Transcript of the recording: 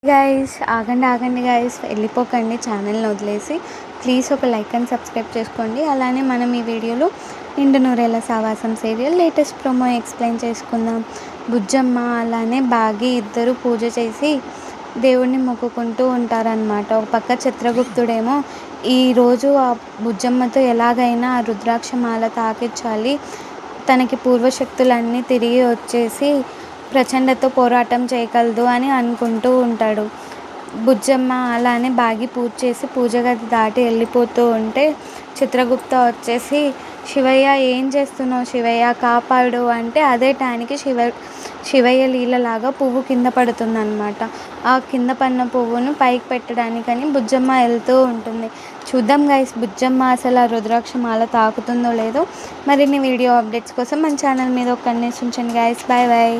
Guys ఆగండి ఆగండి guys, వెళ్ళిపోకండి ఛానల్ని వదిలేసి. ప్లీజ్ ఒక లైక్ అండ్ సబ్స్క్రైబ్ చేసుకోండి. అలానే మనం ఈ వీడియోలో నిండు నూరేళ్ల సావాసం సీరియల్ లేటెస్ట్ ప్రోమో ఎక్స్ప్లెయిన్ చేసుకుందాం. బుజ్జమ్మ అలానే బాగి ఇద్దరు పూజ చేసి దేవుణ్ణి మొక్కుకుంటూ ఉంటారనమాట. ఒక పక్క చిత్రగుప్తుడేమో ఈరోజు ఆ బుజ్జమ్మతో ఎలాగైనా ఆ రుద్రాక్షమాల తాకించాలి, తనకి పూర్వశక్తులన్నీ తిరిగి వచ్చేసి ప్రచండతో పోరాటం చేయగలదు అని అనుకుంటూ ఉంటాడు. బుజ్జమ్మ అలానే బాగి పూజ చేసి పూజ గది దాటి వెళ్ళిపోతూ ఉంటే చిత్రగుప్త వచ్చేసి, శివయ్య ఏం చేస్తున్నావు శివయ్య, కాపాడు అంటే అదే టైంకి శివయ్య లీలలాగా పువ్వు కింద పడుతుందన్నమాట. ఆ కింద పడిన పువ్వును పైకి పెట్టడానికని బుజ్జమ్మ వెళ్తూ ఉంటుంది. చూద్దాం గైస్, బుజ్జమ్మ అసలు ఆ రుద్రాక్షమాల తాకుతుందో లేదో. మరిన్ని వీడియో అప్డేట్స్ కోసం మన ఛానల్ మీద ఒక కన్నేసి ఉంచండి గైస్. Bye bye.